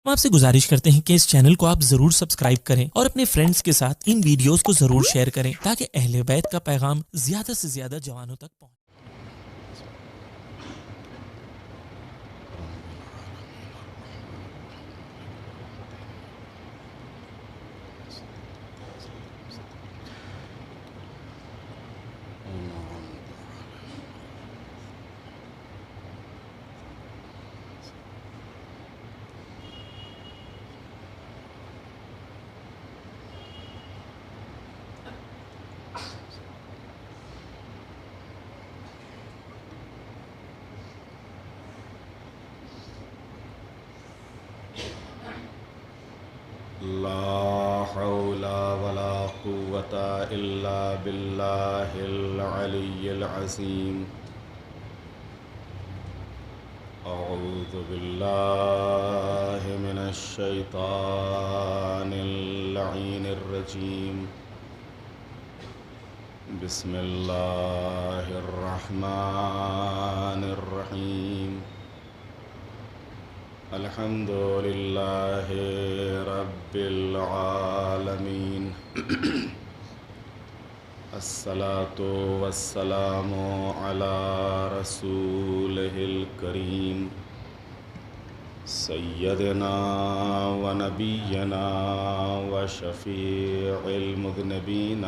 ہم آپ سے گزارش کرتے ہیں کہ اس چینل کو آپ ضرور سبسکرائب کریں اور اپنے فرینڈز کے ساتھ ان ویڈیوز کو ضرور شیئر کریں تاکہ اہل بیت کا پیغام زیادہ سے زیادہ جوانوں تک پہنچے۔ لا حول ولا قوة إلا بالله العلي العظيم أعوذ بالله من الشيطان اللعين الرجيم بسم الله الرحمن الرحيم الحمد لله رب العالمين الصلاة والسلام على رسوله الكريم سيدنا ونبينا وشفيع المذنبين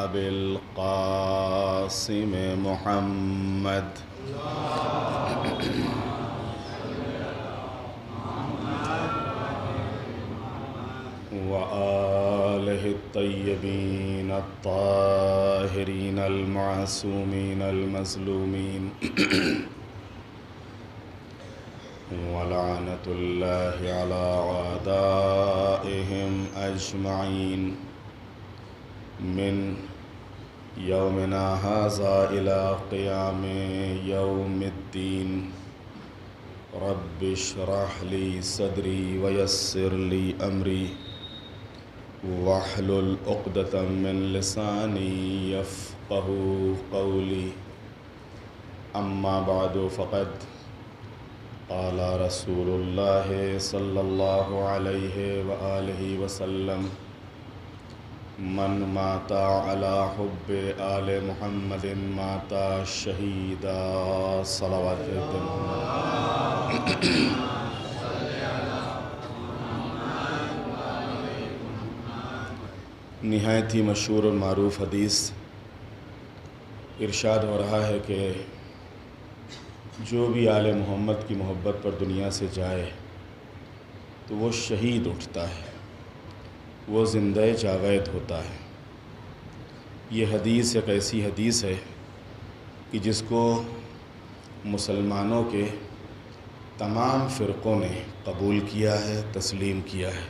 أبي القاسم محمد وآله الطيبين الطاهرين المعصومين المظلومين ولعنة الله على أعدائهم أجمعين من يومنا هذا إلى قيام يوم الدين رب اشرح لي صدري ويسر لي أمري واحلل عقدة من لساني يفقهوا قولي أما بعد فقد قال رسول الله صلى الله عليه وآله وسلم من مات على حب آل محمد مات شهيدا صلوات نہایت ہی مشہور اور معروف حدیث ارشاد ہو رہا ہے کہ جو بھی آل محمد کی محبت پر دنیا سے جائے تو وہ شہید اٹھتا ہے، وہ زندہ جاوید ہوتا ہے۔ یہ حدیث ایک ایسی حدیث ہے کہ جس کو مسلمانوں کے تمام فرقوں نے قبول کیا ہے، تسلیم کیا ہے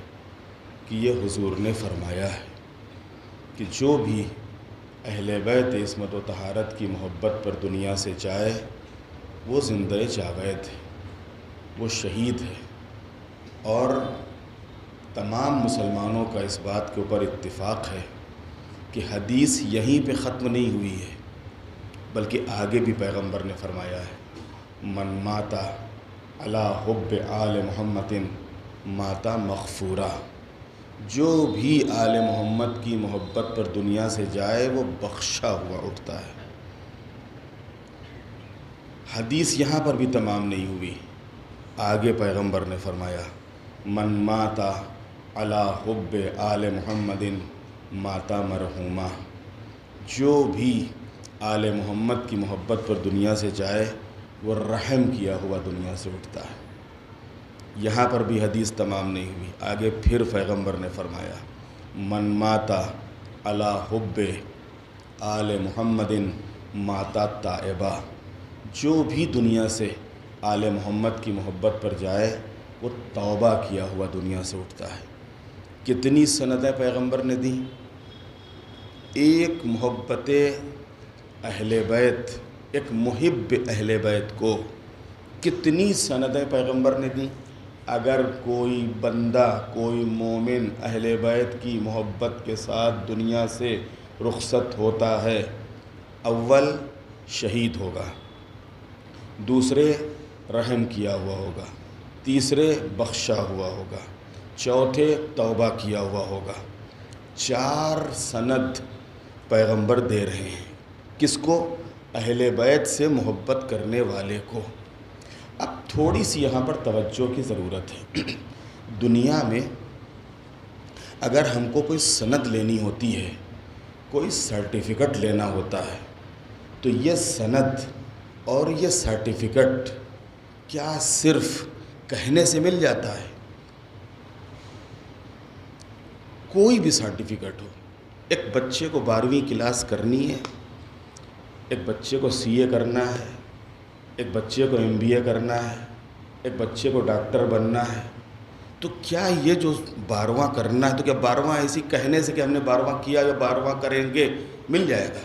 کہ یہ حضور نے فرمایا ہے کہ جو بھی اہل بیت عصمت و طہارت کی محبت پر دنیا سے جائے وہ زندہ جاوید ہے، وہ شہید ہے۔ اور تمام مسلمانوں کا اس بات کے اوپر اتفاق ہے کہ حدیث یہیں پہ ختم نہیں ہوئی ہے بلکہ آگے بھی پیغمبر نے فرمایا ہے من ماتا علی حب آل محمد ماتا مغفورا، جو بھی آل محمد کی محبت پر دنیا سے جائے وہ بخشا ہوا اٹھتا ہے۔ حدیث یہاں پر بھی تمام نہیں ہوئی، آگے پیغمبر نے فرمایا من ماتا علی حب آل محمد ماتا مرحوما، جو بھی آل محمد کی محبت پر دنیا سے جائے وہ رحم کیا ہوا دنیا سے اٹھتا ہے۔ یہاں پر بھی حدیث تمام نہیں ہوئی، آگے پھر پیغمبر نے فرمایا من ماتا علی حب آل محمد ماتا تائبہ، جو بھی دنیا سے آل محمد کی محبت پر جائے وہ توبہ کیا ہوا دنیا سے اٹھتا ہے۔ کتنی سندیں پیغمبر نے دیں، ایک محبت اہل بیت، ایک محب اہل بیت کو کتنی سندیں پیغمبر نے دیں۔ اگر کوئی بندہ، کوئی مومن اہل بیت کی محبت کے ساتھ دنیا سے رخصت ہوتا ہے، اول شہید ہوگا، دوسرے رحم کیا ہوا ہوگا، تیسرے بخشا ہوا ہوگا، چوتھے توبہ کیا ہوا ہوگا۔ 4 سند پیغمبر دے رہے ہیں، کس کو؟ اہل بیت سے محبت کرنے والے کو۔ اب تھوڑی سی یہاں پر توجہ کی ضرورت ہے۔ دنیا میں اگر ہم کو کوئی سند لینی ہوتی ہے، کوئی سرٹیفکیٹ لینا ہوتا ہے، تو یہ سند اور یہ سرٹیفکیٹ کیا صرف کہنے سے مل جاتا ہے؟ کوئی بھی سرٹیفکیٹ ہو، ایک بچے کو 12ویں کلاس کرنی ہے، ایک بچے کو CA کرنا ہے، ایک بچے کو MBA کرنا ہے، ایک بچے کو ڈاکٹر بننا ہے، تو کیا یہ جو 12واں کرنا ہے، تو کیا 12واں ایسی کہنے سے کہ ہم نے 12واں کیا یا 12واں کریں گے مل جائے گا؟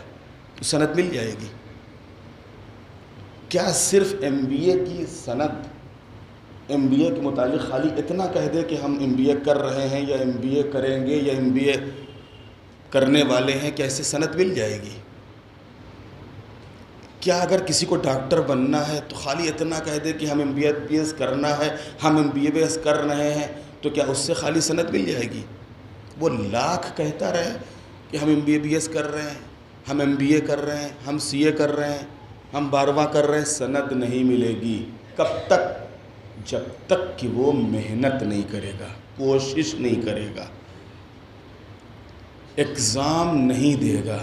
سند مل جائے گی؟ کیا صرف MBA کی سند، MBA کے متعلق خالی اتنا کہہ دے کہ ہم MBA کر رہے ہیں یا MBA کریں گے یا MBA کرنے والے ہیں، کیا ایسے سند مل جائے گی؟ کیا اگر کسی کو ڈاکٹر بننا ہے تو خالی اتنا کہہ دے کہ ہم MBBS کرنا ہے، ہم MBBS کر رہے ہیں، تو کیا اس سے خالی سند مل جائے گی؟ وہ لاکھ کہتا رہے کہ ہم MBBS کر رہے ہیں، ہم MBA کر رہے ہیں، ہم CA کر رہے ہیں، ہم 12واں کر رہے ہیں، سند نہیں ملے گی۔ کب تک؟ جب تک کہ وہ محنت نہیں کرے گا، کوشش نہیں کرے گا، ایگزام نہیں دے گا،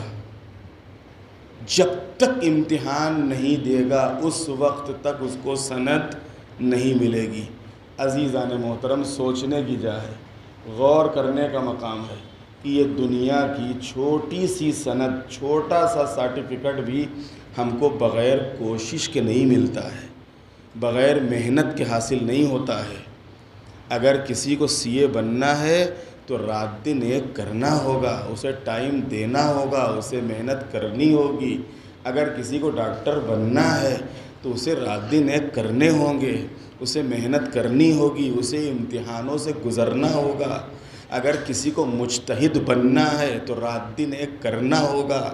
جب تک امتحان نہیں دے گا اس وقت تک اس کو سند نہیں ملے گی۔ عزیزان محترم، سوچنے کی جا ہے، غور کرنے کا مقام ہے کہ یہ دنیا کی چھوٹی سی سند، چھوٹا سا سرٹیفکیٹ بھی ہم کو بغیر کوشش کے نہیں ملتا ہے، بغیر محنت کے حاصل نہیں ہوتا ہے۔ اگر کسی کو CA بننا ہے تو رات دن ایک کرنا ہوگا، اسے ٹائم دینا ہوگا، اسے محنت کرنی ہوگی۔ اگر کسی کو ڈاکٹر بننا ہے تو اسے رات دن ایک کرنے ہوں گے، اسے محنت کرنی ہوگی، اسے امتحانوں سے گزرنا ہوگا۔ اگر کسی کو مجتہد بننا ہے تو رات دن ایک کرنا ہوگا،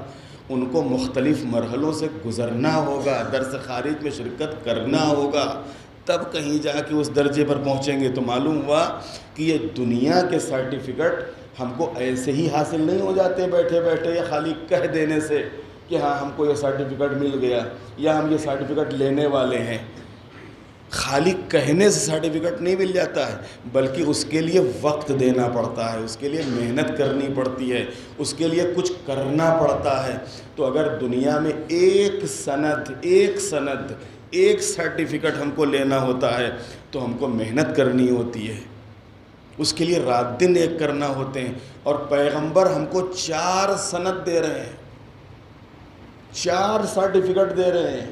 ان کو مختلف مرحلوں سے گزرنا ہوگا، درس خارج میں شرکت کرنا ہوگا، تب کہیں جا کے اس درجے پر پہنچیں گے۔ تو معلوم ہوا کہ یہ دنیا کے سرٹیفکیٹ ہم کو ایسے ہی حاصل نہیں ہو جاتے بیٹھے بیٹھے، یا خالی کہہ دینے سے کہ ہاں ہم کو یہ سرٹیفکیٹ مل گیا یا ہم یہ سرٹیفکیٹ لینے والے ہیں۔ خالی کہنے سے سرٹیفکیٹ نہیں مل جاتا ہے، بلکہ اس کے لیے وقت دینا پڑتا ہے، اس کے لیے محنت کرنی پڑتی ہے، اس کے لیے کچھ کرنا پڑتا ہے۔ تو اگر دنیا میں ایک سند ایک سرٹیفکیٹ ہم کو لینا ہوتا ہے تو ہم کو محنت کرنی ہوتی ہے، اس کے لیے رات دن ایک کرنا ہوتے ہیں۔ اور پیغمبر ہم کو 4 سند دے رہے ہیں، 4 سرٹیفکیٹ دے رہے ہیں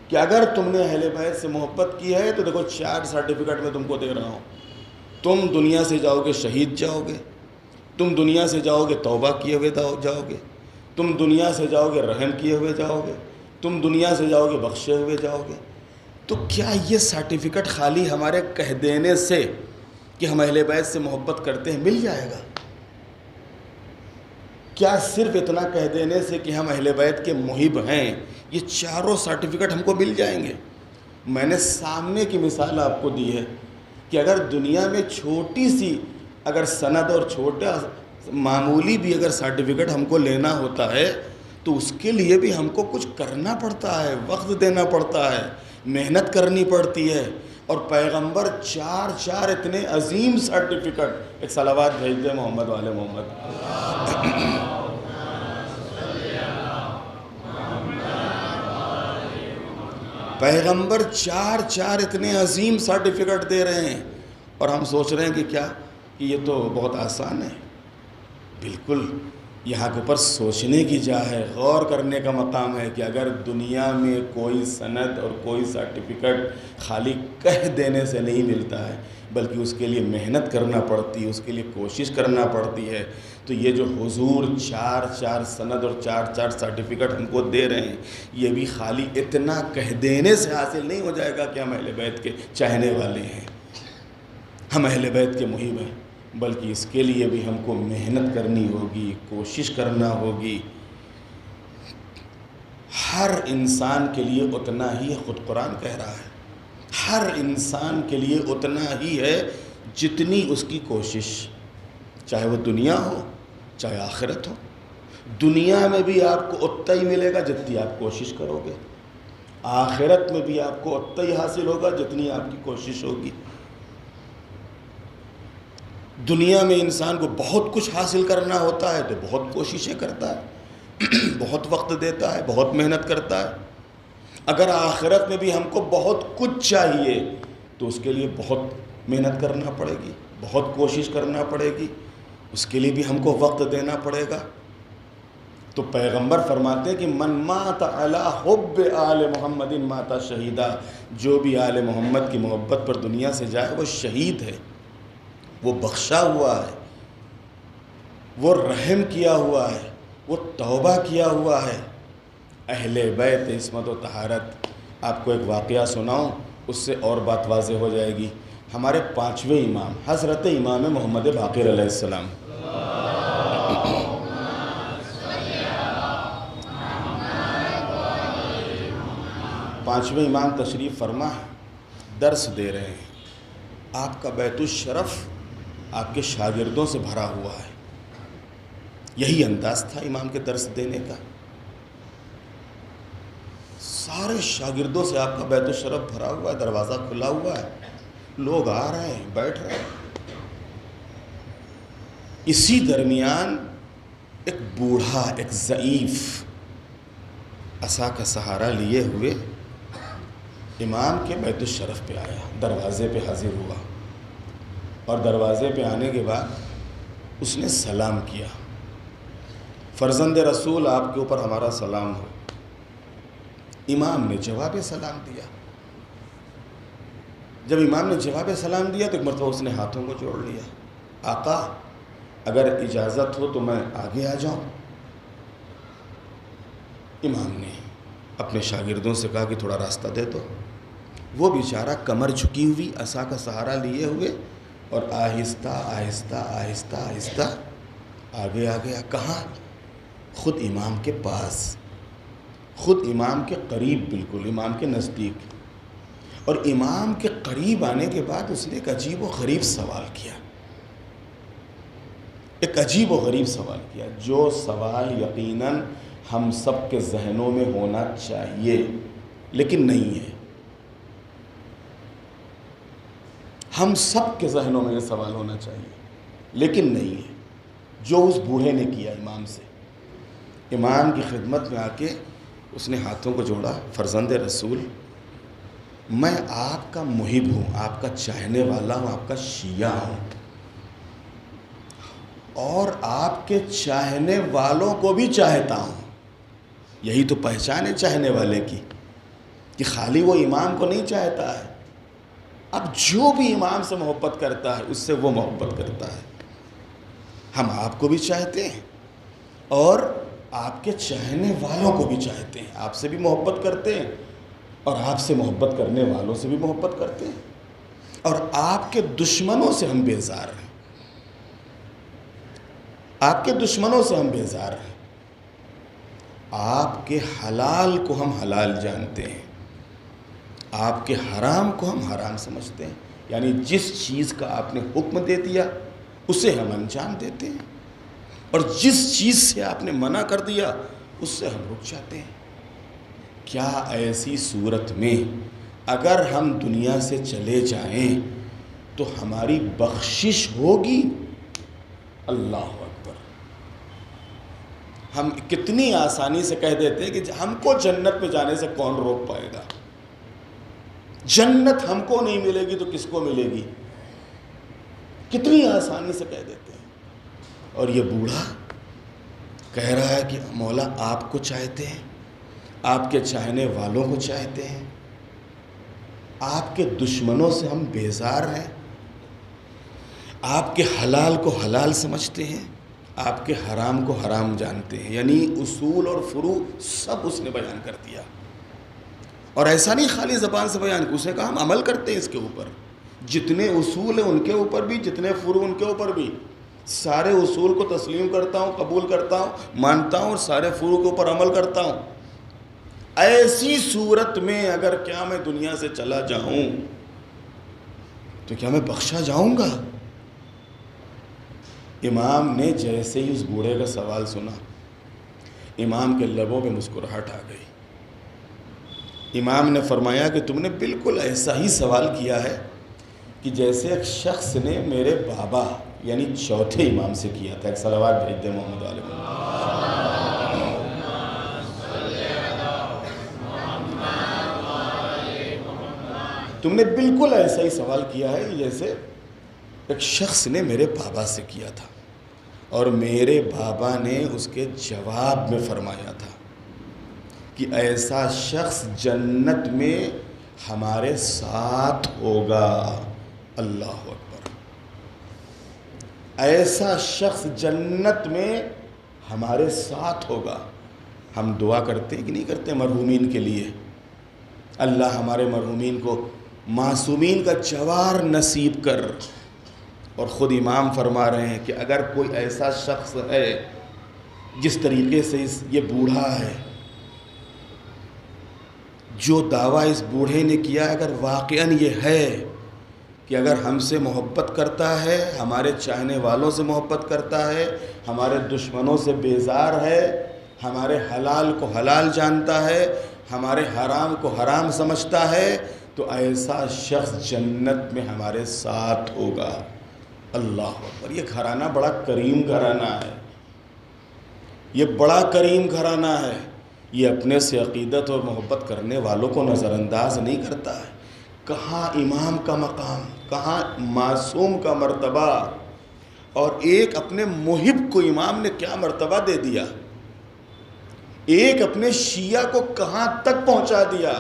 کہ اگر تم نے اہل بیت سے محبت کی ہے تو دیکھو 4 سرٹیفکیٹ میں تم کو دے رہا ہوں۔ تم دنیا سے جاؤ گے شہید جاؤ گے، تم دنیا سے جاؤ گے توبہ کیے ہوئے جاؤ گے، تم دنیا سے جاؤ گے رحم کیے ہوئے جاؤ گے، تم دنیا سے جاؤ گے بخشے ہوئے جاؤ گے۔ تو کیا یہ سرٹیفکیٹ خالی ہمارے کہہ دینے سے کہ ہم اہل بیت سے محبت کرتے ہیں مل جائے گا؟ کیا صرف اتنا کہہ دینے سے کہ ہم اہل بیت کے محب ہیں یہ 4 سرٹیفکیٹ ہم کو مل جائیں گے؟ میں نے سامنے کی مثال آپ کو دی ہے کہ اگر دنیا میں چھوٹی سی اگر سند اور چھوٹا معمولی بھی اگر سرٹیفکیٹ ہم کو لینا ہوتا ہے تو اس کے لیے بھی ہم کو کچھ کرنا پڑتا ہے، وقت دینا پڑتا ہے، محنت کرنی پڑتی ہے۔ اور پیغمبر 4 اتنے عظیم سرٹیفکیٹ، ایک صلوات بھیج دیں محمد والے محمد۔ پیغمبر 4 اتنے عظیم سرٹیفکیٹ دے رہے ہیں اور ہم سوچ رہے ہیں کہ کیا کہ یہ تو بہت آسان ہے۔ بالکل یہاں کے اوپر سوچنے کی جا ہے، غور کرنے کا مقام ہے کہ اگر دنیا میں کوئی سند اور کوئی سرٹیفکیٹ خالی کہہ دینے سے نہیں ملتا ہے بلکہ اس کے لیے محنت کرنا پڑتی ہے، اس کے لیے کوشش کرنا پڑتی ہے، تو یہ جو حضور 4 سند اور 4 سرٹیفکیٹ ہم کو دے رہے ہیں یہ بھی خالی اتنا کہہ دینے سے حاصل نہیں ہو جائے گا کہ ہم اہل بیت کے چاہنے والے ہیں، ہم اہل بیت کے محب ہیں، بلکہ اس کے لیے بھی ہم کو محنت کرنی ہوگی، کوشش کرنا ہوگی۔ ہر انسان کے لیے اتنا ہی خود قرآن کہہ رہا ہے، ہر انسان کے لیے اتنا ہی ہے جتنی اس کی کوشش، چاہے وہ دنیا ہو چاہے آخرت ہو۔ دنیا میں بھی آپ کو اتنا ہی ملے گا جتنی آپ کوشش کرو گے، آخرت میں بھی آپ کو اتنا ہی حاصل ہوگا جتنی آپ کی کوشش ہوگی۔ دنیا میں انسان کو بہت کچھ حاصل کرنا ہوتا ہے تو بہت کوششیں کرتا ہے، بہت وقت دیتا ہے، بہت محنت کرتا ہے۔ اگر آخرت میں بھی ہم کو بہت کچھ چاہیے تو اس کے لیے بہت محنت کرنا پڑے گی، بہت کوشش کرنا پڑے گی، اس کے لیے بھی ہم کو وقت دینا پڑے گا۔ تو پیغمبر فرماتے ہیں کہ من مات علی حب آل محمد مات شہیدا، جو بھی آل محمد کی محبت پر دنیا سے جائے وہ شہید ہے، وہ بخشا ہوا ہے، وہ رحم کیا ہوا ہے، وہ توبہ کیا ہوا ہے۔ اہل بیت عصمت و طہارت، آپ کو ایک واقعہ سناؤں، اس سے اور بات واضح ہو جائے گی۔ ہمارے 5ویں امام حضرت امام محمد باقر علیہ السلام، پانچویں امام تشریف فرما ہے، درس دے رہے ہیں۔ آپ کا بیت الشرف آپ کے شاگردوں سے بھرا ہوا ہے۔ یہی انداز تھا امام کے درس دینے کا، سارے شاگردوں سے آپ کا بیت الشرف بھرا ہوا ہے، دروازہ کھلا ہوا ہے، لوگ آ رہے ہیں، بیٹھ رہے ہیں۔ اسی درمیان ایک بوڑھا، ایک ضعیف، عصا کا سہارا لیے ہوئے امام کے بیت الشرف پہ آیا، دروازے پہ حاضر ہوا، اور دروازے پہ آنے کے بعد اس نے سلام کیا، فرزند رسول آپ کے اوپر ہمارا سلام ہو۔ امام نے جواب سلام دیا۔ جب امام نے جواب سلام دیا تو ایک مرتبہ اس نے ہاتھوں کو جوڑ لیا، آقا اگر اجازت ہو تو میں آگے آ جاؤں۔ امام نے اپنے شاگردوں سے کہا کہ تھوڑا راستہ دے دو۔ وہ بیچارہ کمر جھکی ہوئی، عصا کا سہارا لیے ہوئے، اور آہستہ آہستہ آہستہ آہستہ آگے آ گیا۔ کہاں؟ خود امام کے پاس، خود امام کے قریب، بالکل امام کے نزدیک۔ اور امام کے قریب آنے کے بعد اس نے ایک عجیب و غریب سوال کیا، ایک عجیب و غریب سوال کیا، جو سوال یقیناً ہم سب کے ذہنوں میں ہونا چاہیے لیکن نہیں ہے۔ ہم سب کے ذہنوں میں یہ سوال ہونا چاہیے لیکن نہیں ہے، جو اس بوڑھے نے کیا امام سے۔ امام کی خدمت میں آ کے اس نے ہاتھوں کو جوڑا، فرزند رسول میں آپ کا محب ہوں، آپ کا چاہنے والا ہوں، آپ کا شیعہ ہوں، اور آپ کے چاہنے والوں کو بھی چاہتا ہوں۔ یہی تو پہچان ہے چاہنے والے کی، کہ خالی وہ امام کو نہیں چاہتا ہے، اب جو بھی امام سے محبت کرتا ہے اس سے وہ محبت کرتا ہے۔ ہم آپ کو بھی چاہتے ہیں اور آپ کے چاہنے والوں کو بھی چاہتے ہیں، آپ سے بھی محبت کرتے ہیں اور آپ سے محبت کرنے والوں سے بھی محبت کرتے ہیں، اور آپ کے دشمنوں سے ہم بیزار ہیں، آپ کے دشمنوں سے ہم بیزار ہیں۔ آپ کے حلال کو ہم حلال جانتے ہیں، آپ کے حرام کو ہم حرام سمجھتے ہیں، یعنی جس چیز کا آپ نے حکم دے دیا اسے ہم انجام دیتے ہیں، اور جس چیز سے آپ نے منع کر دیا اس سے ہم رک جاتے ہیں۔ کیا ایسی صورت میں اگر ہم دنیا سے چلے جائیں تو ہماری بخشش ہوگی؟ اللہ اکبر! ہم کتنی آسانی سے کہہ دیتے ہیں کہ ہم کو جنت میں جانے سے کون روک پائے گا، جنت ہم کو نہیں ملے گی تو کس کو ملے گی، کتنی آسانی سے کہہ دیتے ہیں۔ اور یہ بوڑھا کہہ رہا ہے کہ مولا آپ کو چاہتے ہیں، آپ کے چاہنے والوں کو چاہتے ہیں، آپ کے دشمنوں سے ہم بیزار ہیں، آپ کے حلال کو حلال سمجھتے ہیں، آپ کے حرام کو حرام جانتے ہیں، یعنی اصول اور فروع سب اس نے بیان کر دیا۔ اور ایسا نہیں خالی زبان سے بیان، اس نے کہا ہم عمل کرتے ہیں اس کے اوپر، جتنے اصول ہیں ان کے اوپر بھی، جتنے فروع ان کے اوپر بھی، سارے اصول کو تسلیم کرتا ہوں، قبول کرتا ہوں، مانتا ہوں، اور سارے فروع کے اوپر عمل کرتا ہوں۔ ایسی صورت میں اگر کیا میں دنیا سے چلا جاؤں تو کیا میں بخشا جاؤں گا؟ امام نے جیسے ہی اس بوڑھے کا سوال سنا، امام کے لبوں پہ مسکراہٹ آ گئی۔ امام نے فرمایا کہ تم نے بالکل ایسا ہی سوال کیا ہے کہ جیسے ایک شخص نے میرے بابا یعنی چوتھے امام سے کیا تھا۔ ایک صلوات بھیج دے محمد علیہ محمد۔ تم نے بالکل ایسا ہی سوال کیا ہے جیسے ایک شخص نے میرے بابا سے کیا تھا، اور میرے بابا نے اس کے جواب میں فرمایا تھا کہ ایسا شخص جنت میں ہمارے ساتھ ہوگا۔ اللہ اکبر! ایسا شخص جنت میں ہمارے ساتھ ہوگا۔ ہم دعا کرتے ہیں کہ نہیں کرتے مرحومین کے لیے؟ اللہ ہمارے مرحومین کو معصومین کا جوار نصیب کر۔ اور خود امام فرما رہے ہیں کہ اگر کوئی ایسا شخص ہے جس طریقے سے یہ بوڑھا ہے، جو دعویٰ اس بوڑھے نے کیا، اگر واقعاً یہ ہے کہ اگر ہم سے محبت کرتا ہے، ہمارے چاہنے والوں سے محبت کرتا ہے، ہمارے دشمنوں سے بیزار ہے، ہمارے حلال کو حلال جانتا ہے، ہمارے حرام کو حرام سمجھتا ہے، تو ایسا شخص جنت میں ہمارے ساتھ ہوگا۔ اللہ اکبر! یہ گھرانہ بڑا کریم گھرانہ ہے، یہ بڑا کریم گھرانہ ہے۔ یہ اپنے سے عقیدت اور محبت کرنے والوں کو نظر انداز نہیں کرتا ہے۔ کہاں امام کا مقام، کہاں معصوم کا مرتبہ، اور ایک اپنے محب کو امام نے کیا مرتبہ دے دیا، ایک اپنے شیعہ کو کہاں تک پہنچا دیا۔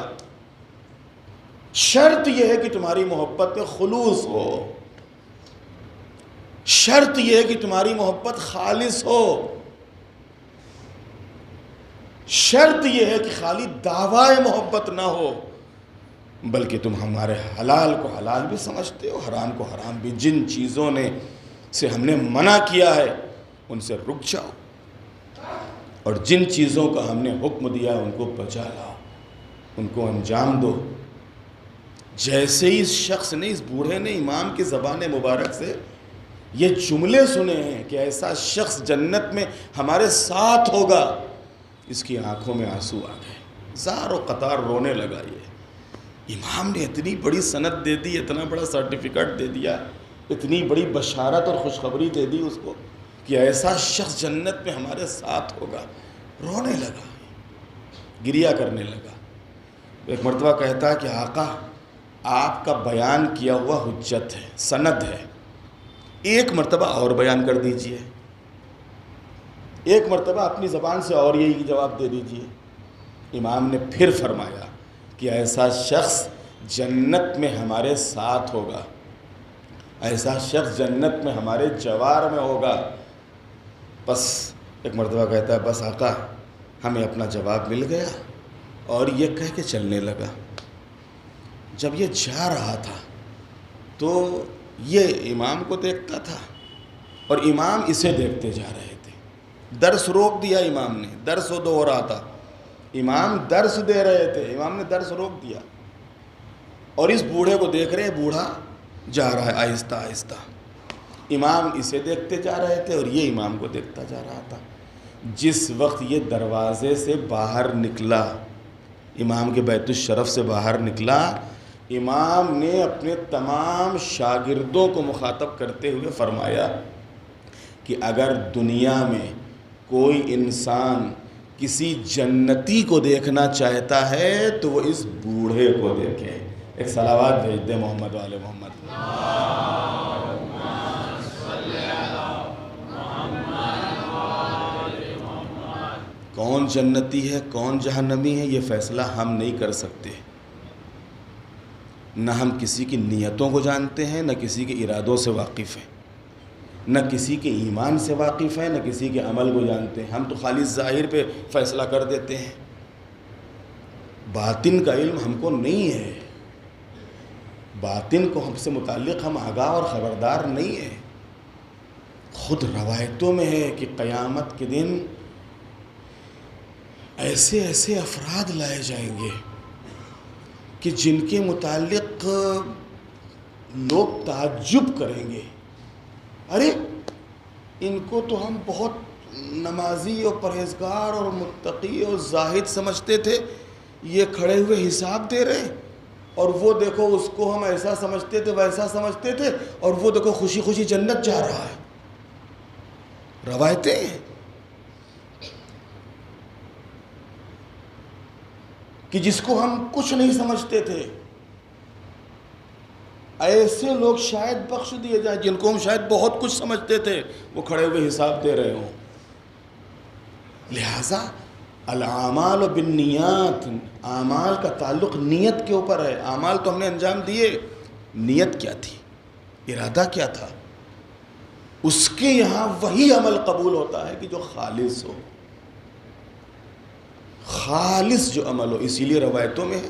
شرط یہ ہے کہ تمہاری محبت میں خلوص ہو، شرط یہ ہے کہ تمہاری محبت خالص ہو، شرط یہ ہے کہ خالی دعویٰ محبت نہ ہو، بلکہ تم ہمارے حلال کو حلال بھی سمجھتے ہو، حرام کو حرام بھی۔ جن چیزوں سے ہم نے منع کیا ہے ان سے رک جاؤ، اور جن چیزوں کا ہم نے حکم دیا ان کو بجا لاؤ، ان کو انجام دو۔ جیسے ہی اس شخص نے، اس بوڑھے نے امام کی زبان مبارک سے یہ جملے سنے ہیں کہ ایسا شخص جنت میں ہمارے ساتھ ہوگا، اس کی آنکھوں میں آنسو آ گئے، زار و قطار رونے لگا۔ یہ امام نے اتنی بڑی سند دے دی، اتنا بڑا سرٹیفکیٹ دے دیا، اتنی بڑی بشارت اور خوشخبری دے دی اس کو کہ ایسا شخص جنت میں ہمارے ساتھ ہوگا۔ رونے لگا، گریہ کرنے لگا۔ ایک مرتبہ کہتا ہے کہ آقا، آپ کا بیان کیا ہوا حجت ہے، سند ہے، ایک مرتبہ اور بیان کر دیجئے، ایک مرتبہ اپنی زبان سے اور یہی جواب دے دیجئے۔ امام نے پھر فرمایا کہ ایسا شخص جنت میں ہمارے ساتھ ہوگا، ایسا شخص جنت میں ہمارے جوار میں ہوگا۔ بس ایک مرتبہ کہتا ہے بس آقا ہمیں اپنا جواب مل گیا، اور یہ کہہ کے چلنے لگا۔ جب یہ جا رہا تھا تو یہ امام کو دیکھتا تھا اور امام اسے دیکھتے جا رہے تھے۔ درس روک دیا امام نے، درس ہو رہا تھا، امام درس دے رہے تھے، امام نے درس روک دیا، اور اس بوڑھے کو دیکھ رہے ہیں، بوڑھا جا رہا ہے آہستہ آہستہ، امام اسے دیکھتے جا رہے تھے اور یہ امام کو دیکھتا جا رہا تھا۔ جس وقت یہ دروازے سے باہر نکلا، امام کے بیت الشرف سے باہر نکلا، امام نے اپنے تمام شاگردوں کو مخاطب کرتے ہوئے فرمایا کہ اگر دنیا میں کوئی انسان کسی جنتی کو دیکھنا چاہتا ہے تو وہ اس بوڑھے کو دیکھے۔ ایک صلوات بھیج دے محمد والے محمد۔ کون جنتی ہے کون جہنمی ہے یہ فیصلہ ہم نہیں کر سکتے، نہ ہم کسی کی نیتوں کو جانتے ہیں، نہ کسی کے ارادوں سے واقف ہیں، نہ کسی کے ایمان سے واقف ہیں، نہ کسی کے عمل کو جانتے ہیں۔ ہم تو خالی ظاہر پہ فیصلہ کر دیتے ہیں، باطن کا علم ہم کو نہیں ہے، باطن کو ہم سے متعلق ہم آگاہ اور خبردار نہیں ہیں۔ خود روایتوں میں ہے کہ قیامت کے دن ایسے ایسے افراد لائے جائیں گے کہ جن کے متعلق لوگ تعجب کریں گے، ارے ان کو تو ہم بہت نمازی اور پرہیزگار اور متقی اور زاہد سمجھتے تھے، یہ کھڑے ہوئے حساب دے رہے ہیں، اور وہ دیکھو اس کو ہم ایسا سمجھتے تھے ویسا سمجھتے تھے، اور وہ دیکھو خوشی خوشی جنت جا رہا ہے۔ روایتیں ہیں کہ جس کو ہم کچھ نہیں سمجھتے تھے، ایسے لوگ شاید بخش دیے جائیں جن کو ہم شاید بہت کچھ سمجھتے تھے، وہ کھڑے ہوئے حساب دے رہے ہوں۔ لہذا الاعمال بالنیات، اعمال کا تعلق نیت کے اوپر ہے۔ اعمال تو ہم نے انجام دیے، نیت کیا تھی، ارادہ کیا تھا، اس کے یہاں وہی عمل قبول ہوتا ہے کہ جو خالص ہو، خالص جو عمل ہو۔ اسی لیے روایتوں میں ہے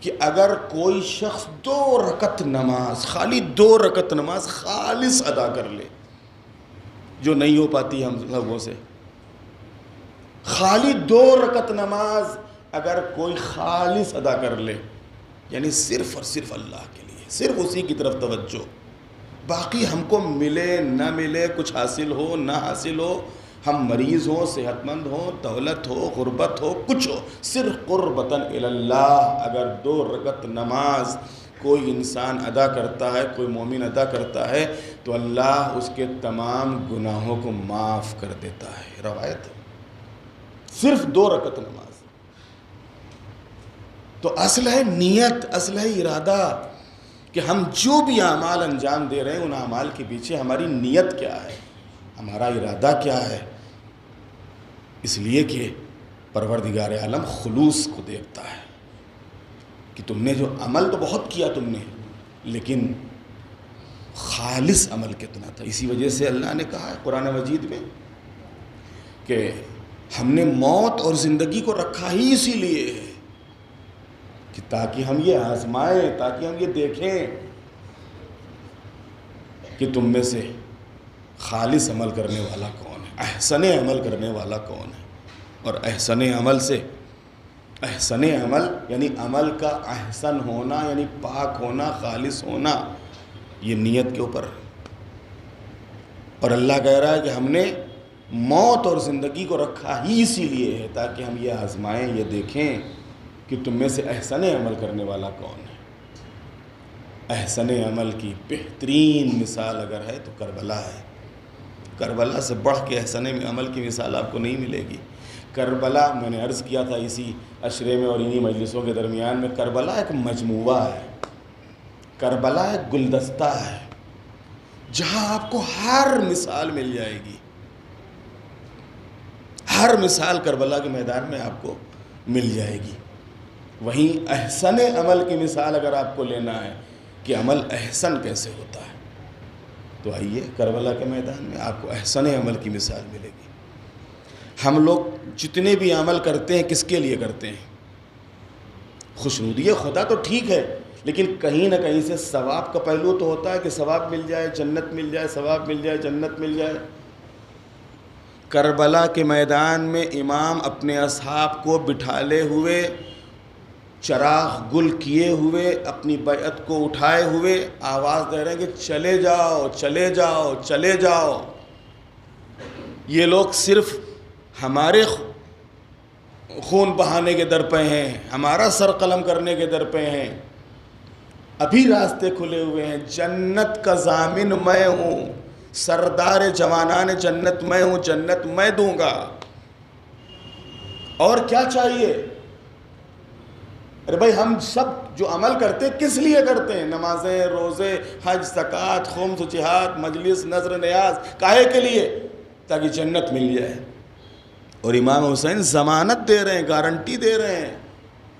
کہ اگر کوئی شخص 2 رکعت نماز، خالی 2 رکعت نماز خالص ادا کر لے، جو نہیں ہو پاتی ہم لوگوں سے، خالی 2 رکعت نماز اگر کوئی خالص ادا کر لے، یعنی صرف اور صرف اللہ کے لیے، صرف اسی کی طرف توجہ، باقی ہم کو ملے نہ ملے، کچھ حاصل ہو نہ حاصل ہو، ہم مریض ہوں صحت مند ہوں، دولت ہو غربت ہو، کچھ ہو، صرف قربتاً الی اللہ اگر 2 رکعت نماز کوئی انسان ادا کرتا ہے، کوئی مومن ادا کرتا ہے، تو اللہ اس کے تمام گناہوں کو معاف کر دیتا ہے۔ روایت ہے، صرف 2 رکعت نماز۔ تو اصل ہے نیت، اصل ہے ارادہ، کہ ہم جو بھی اعمال انجام دے رہے ہیں ان اعمال کے پیچھے ہماری نیت کیا ہے، ہمارا ارادہ کیا ہے۔ اس لیے کہ پروردگار عالم خلوص کو دیکھتا ہے کہ تم نے جو عمل تو بہت کیا تم نے، لیکن خالص عمل کتنا تھا۔ اسی وجہ سے اللہ نے کہا ہے قرآن مجید میں کہ ہم نے موت اور زندگی کو رکھا ہی اسی لیے ہے کہ تاکہ ہم یہ آزمائیں، تاکہ ہم یہ دیکھیں کہ تم میں سے خالص عمل کرنے والا کون ہے، احسن عمل کرنے والا کون ہے۔ اور احسن عمل سے، احسن عمل یعنی عمل کا احسن ہونا، یعنی پاک ہونا، خالص ہونا، یہ نیت کے اوپر ہے۔ اور اللہ کہہ رہا ہے کہ ہم نے موت اور زندگی کو رکھا ہی اسی لیے ہے تاکہ ہم یہ آزمائیں، یہ دیکھیں کہ تم میں سے احسن عمل کرنے والا کون ہے۔ احسن عمل کی بہترین مثال اگر ہے تو کربلا ہے۔ کربلا سے بڑھ کے احسن عمل کی مثال آپ کو نہیں ملے گی۔ کربلا، میں نے عرض کیا تھا اسی عشرے میں اور انہی مجلسوں کے درمیان میں، کربلا ایک مجموعہ ہے، کربلا ایک گلدستہ ہے جہاں آپ کو ہر مثال مل جائے گی، ہر مثال کربلا کے میدان میں آپ کو مل جائے گی۔ وہیں احسن عمل کی مثال اگر آپ کو لینا ہے کہ عمل احسن کیسے ہوتا ہے، تو آئیے کربلا کے میدان میں آپ کو احسن عمل کی مثال ملے گی۔ ہم لوگ جتنے بھی عمل کرتے ہیں کس کے لیے کرتے ہیں؟ خوشنودی خدا تو ٹھیک ہے، لیکن کہیں نہ کہیں سے ثواب کا پہلو تو ہوتا ہے کہ ثواب مل جائے، جنت مل جائے، ثواب مل جائے، جنت مل جائے۔ کربلا کے میدان میں امام اپنے اصحاب کو بٹھالے ہوئے، چراغ گل کیے ہوئے، اپنی بیعت کو اٹھائے ہوئے آواز دے رہے ہیں کہ چلے جاؤ، چلے جاؤ، چلے جاؤ۔ یہ لوگ صرف ہمارے خون بہانے کے در پہ ہیں، ہمارا سر قلم کرنے کے در پہ ہیں، ابھی راستے کھلے ہوئے ہیں۔ جنت کا ضامن میں ہوں، سردار جوانان جنت میں ہوں، جنت میں دوں گا۔ اور کیا چاہیے؟ ارے بھائی ہم سب جو عمل کرتے کس لیے کرتے ہیں؟ نمازیں، روزے، حج، زکوٰۃ، خمس، جہاد، مجلس، نذر، نیاز، کاہے کے لیے؟ تاکہ جنت مل جائے۔ اور امام حسین ضمانت دے رہے ہیں، گارنٹی دے رہے ہیں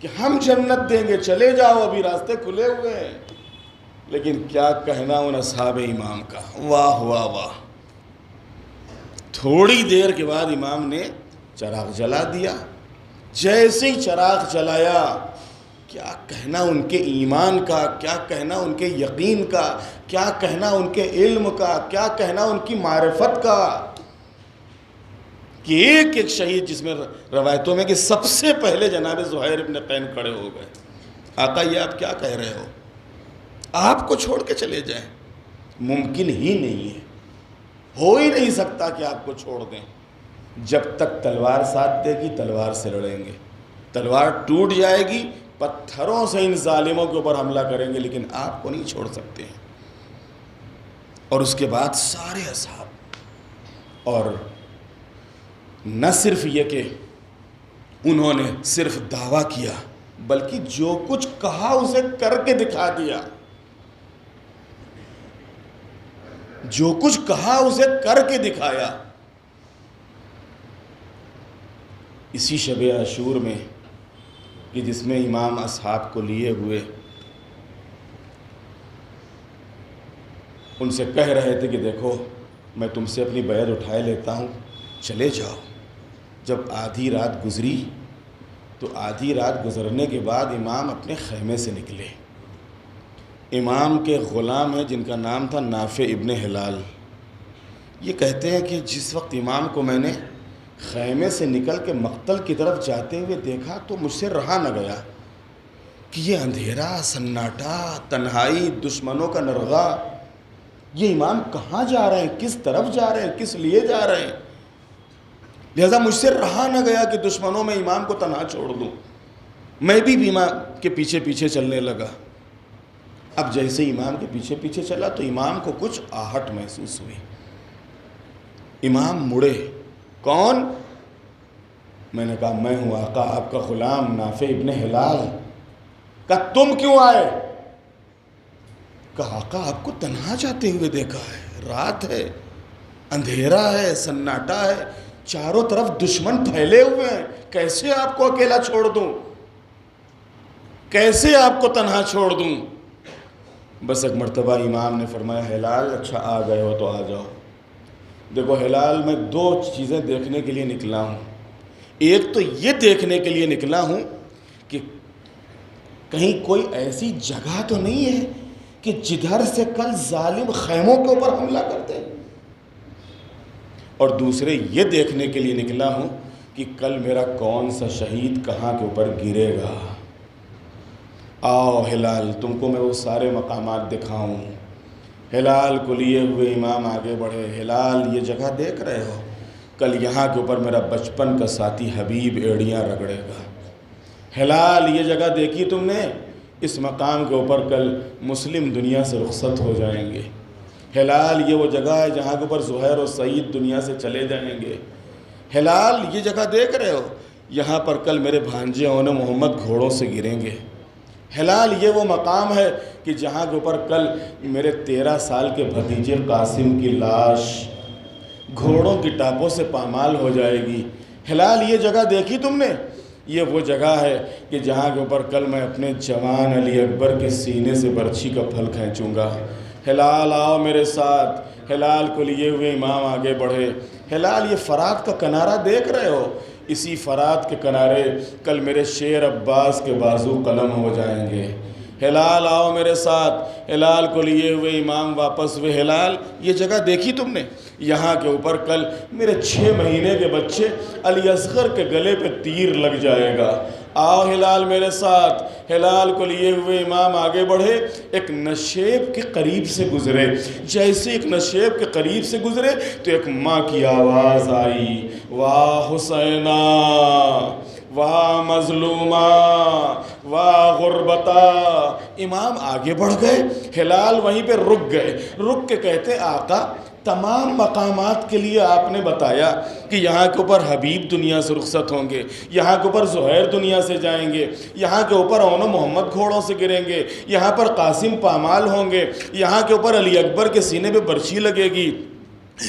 کہ ہم جنت دیں گے، چلے جاؤ، ابھی راستے کھلے ہوئے ہیں۔ لیکن کیا کہنا ان اصحاب امام کا، واہ واہ واہ۔ تھوڑی دیر کے بعد امام نے چراغ جلا دیا۔ جیسے ہی چراغ جلایا، کیا کہنا ان کے ایمان کا، کیا کہنا ان کے یقین کا، کیا کہنا ان کے علم کا، کیا کہنا ان کی معرفت کا، کہ ایک ایک شہید، جس میں روایتوں میں کہ سب سے پہلے جناب زہیر ابن قین کھڑے ہو گئے۔ آقا یہ آپ کیا کہہ رہے ہو؟ آپ کو چھوڑ کے چلے جائیں؟ ممکن ہی نہیں ہے، ہو ہی نہیں سکتا کہ آپ کو چھوڑ دیں۔ جب تک تلوار ساتھ دے گی تلوار سے لڑیں گے، تلوار ٹوٹ جائے گی پتھروں سے ان ظالموں کے اوپر حملہ کریں گے، لیکن آپ کو نہیں چھوڑ سکتے ہیں۔ اور اس کے بعد سارے اصحاب، اور نہ صرف یہ کہ انہوں نے صرف دعویٰ کیا، بلکہ جو کچھ کہا اسے کر کے دکھا دیا، جو کچھ کہا اسے کر کے دکھایا۔ اسی شب عاشور میں کہ جس میں امام اصحاب کو لیے ہوئے ان سے کہہ رہے تھے کہ دیکھو میں تم سے اپنی بیعت اٹھائے لیتا ہوں، چلے جاؤ۔ جب آدھی رات گزری تو آدھی رات گزرنے کے بعد امام اپنے خیمے سے نکلے۔ امام کے غلام ہیں جن کا نام تھا نافع ابن ہلال، یہ کہتے ہیں کہ جس وقت امام کو میں نے خیمے سے نکل کے مقتل کی طرف جاتے ہوئے دیکھا تو مجھ سے رہا نہ گیا کہ یہ اندھیرا، سناٹا، تنہائی، دشمنوں کا نرغہ، یہ امام کہاں جا رہے ہیں، کس طرف جا رہے ہیں، کس لیے جا رہے ہیں؟ لہذا مجھ سے رہا نہ گیا کہ دشمنوں میں امام کو تنہا چھوڑ دوں۔ میں بھی امام کے پیچھے پیچھے چلنے لگا۔ اب جیسے امام کے پیچھے پیچھے چلا تو امام کو کچھ آہٹ محسوس ہوئی۔ امام مڑے، کون؟ میں نے کہا میں ہوں آقا آپ کا غلام نافع ابن ہلال۔ کہا تم کیوں آئے؟ کہا آقا آپ کو تنہا جاتے ہوئے دیکھا ہے، رات ہے، اندھیرا ہے، سناٹا ہے، چاروں طرف دشمن پھیلے ہوئے ہیں، کیسے آپ کو اکیلا چھوڑ دوں، کیسے آپ کو تنہا چھوڑ دوں؟ بس ایک مرتبہ امام نے فرمایا ہلال اچھا آ گئے ہو تو آ جاؤ۔ دیکھو ہلال میں دو چیزیں دیکھنے کے لیے نکلا ہوں، ایک تو یہ دیکھنے کے لیے نکلا ہوں کہ کہیں کوئی ایسی جگہ تو نہیں ہے کہ جدھر سے کل ظالم خیموں کے اوپر حملہ کرتے ہیں، اور دوسرے یہ دیکھنے کے لیے نکلا ہوں کہ کل میرا کون سا شہید کہاں کے اوپر گرے گا۔ آؤ ہلال تم کو میں وہ سارے مقامات دکھاؤں۔ ہلال کو لیے ہوئے امام آگے بڑھے۔ ہلال یہ جگہ دیکھ رہے ہو، کل یہاں کے اوپر میرا بچپن کا ساتھی حبیب ایڑیاں رگڑے گا۔ ہلال یہ جگہ دیکھی تم نے، اس مقام کے اوپر کل مسلم دنیا سے رخصت ہو جائیں گے۔ ہلال یہ وہ جگہ ہے جہاں کے اوپر زہیر و سعید دنیا سے چلے جائیں گے۔ ہلال یہ جگہ دیکھ رہے ہو، یہاں پر کل میرے بھانجے اون محمد گھوڑوں سے گریں گے۔ ہلال یہ وہ مقام ہے کہ جہاں کے اوپر کل میرے 13 سال کے بھتیجے قاسم کی لاش گھوڑوں کی ٹاپوں سے پامال ہو جائے گی۔ ہلال یہ جگہ دیکھی تم نے، یہ وہ جگہ ہے کہ جہاں کے اوپر کل میں اپنے جوان علی اکبر کے سینے سے برچھی کا پھل کھینچوں گا۔ ہلال آؤ میرے ساتھ۔ ہلال کو لیے ہوئے امام آگے بڑھے۔ ہلال یہ فرات کا کنارہ دیکھ رہے ہو، اسی فرات کے کنارے کل میرے شیر عباس کے بازو قلم ہو جائیں گے۔ ہلال آؤ میرے ساتھ۔ ہلال کو لیے ہوئے امام واپس ہوئے۔ ہلال یہ جگہ دیکھی تم نے، یہاں کے اوپر کل میرے 6 مہینے کے بچے علی اصغر کے گلے پہ تیر لگ جائے گا۔ آؤ ہلال میرے ساتھ۔ ہلال کو لیے ہوئے امام آگے بڑھے، ایک نشیب کے قریب سے گزرے۔ جیسے ایک نشیب کے قریب سے گزرے تو ایک ماں کی آواز آئی، واہ حسینہ، واہ مظلومہ، واہ غربتہ۔ امام آگے بڑھ گئے، ہلال وہیں پہ رک گئے۔ رک کے کہتے آقا تمام مقامات کے لیے آپ نے بتایا کہ یہاں کے اوپر حبیب دنیا سے رخصت ہوں گے، یہاں کے اوپر زہیر دنیا سے جائیں گے، یہاں کے اوپر اون محمد گھوڑوں سے گریں گے، یہاں پر قاسم پامال ہوں گے، یہاں کے اوپر علی اکبر کے سینے پہ برچھی لگے گی،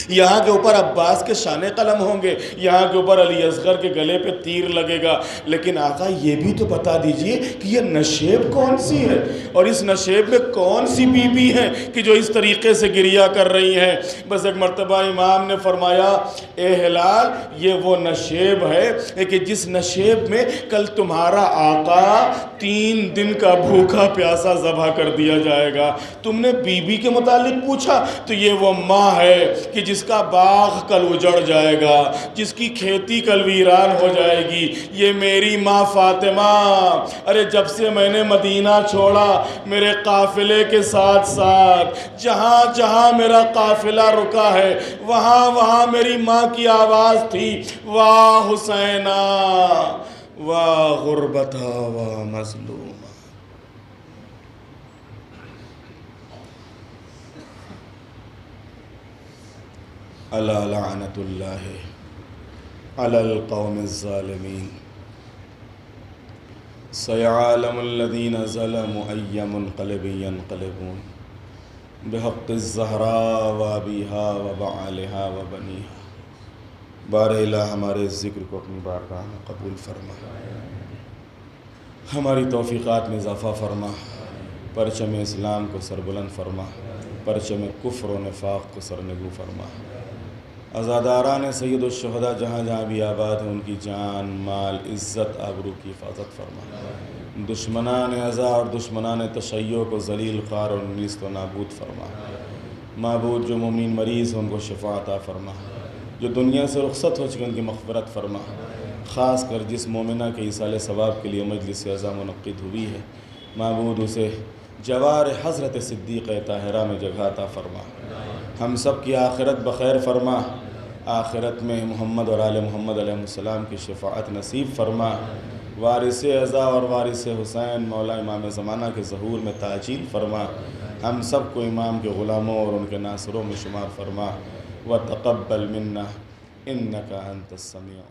یہاں کے اوپر عباس کے شان قلم ہوں گے، یہاں کے اوپر علی اصغر کے گلے پہ تیر لگے گا، لیکن آقا یہ بھی تو بتا دیجئے کہ یہ نشیب کون سی ہے، اور اس نشیب میں کون سی بی بی ہیں کہ جو اس طریقے سے گریہ کر رہی ہیں۔ بس ایک مرتبہ امام نے فرمایا اے ہلال یہ وہ نشیب ہے کہ جس نشیب میں کل تمہارا آقا 3 دن کا بھوکا پیاسا ذبح کر دیا جائے گا۔ تم نے بی بی کے متعلق پوچھا تو یہ وہ ماں ہے کہ جس کا باغ کل اجڑ جائے گا، جس کی کھیتی کل ویران ہو جائے گی، یہ میری ماں فاطمہ، ارے جب سے میں نے مدینہ چھوڑا میرے قافلے کے ساتھ ساتھ جہاں جہاں میرا قافلہ رکا ہے وہاں وہاں میری ماں کی آواز تھی، واہ حسینہ واہ غربتہ واہ مظلوم۔ الا لعنت اللہ علی القوم الظالمین، سیعلم الذین ظلموا ای منقلب ینقلبون بحق الزہراء وابیہا وبعالہا وبنیہا۔ بار الہ ہمارے ذکر کو اپنی بارگاہ میں قبول فرما، ہماری توفیقات میں اضافہ فرما، پرچم اسلام کو سربلند فرما، پرچم کفر و نفاق کو سرنگو فرما۔ عزاداران سید الشہداء جہاں جہاں بھی آباد ہیں ان کی جان مال عزت آبرو کی حفاظت فرما، دشمنان عزا اور دشمنان تشیع کو ذلیل خوار اور نیست و نابود فرما۔ معبود جو مومن مریض ہیں ان کو شفا عطا فرما، جو دنیا سے رخصت ہو چکے ان کی مغفرت فرما، خاص کر جس مومنہ کے ایصال ثواب کے لیے مجلس عزا منعقد ہوئی ہے معبود اسے جوار حضرت صدیق طاہرہ میں جگہ عطا فرما، ہم سب کی آخرت بخیر فرما، آخرت میں محمد اور آل محمد علیہ السلام کی شفاعت نصیب فرما، وارث عزا اور وارث حسین مولا امام زمانہ کے ظہور میں تعجیل فرما، ہم سب کو امام کے غلاموں اور ان کے ناصروں میں شمار فرما، وتقبل منا انک انت السمیع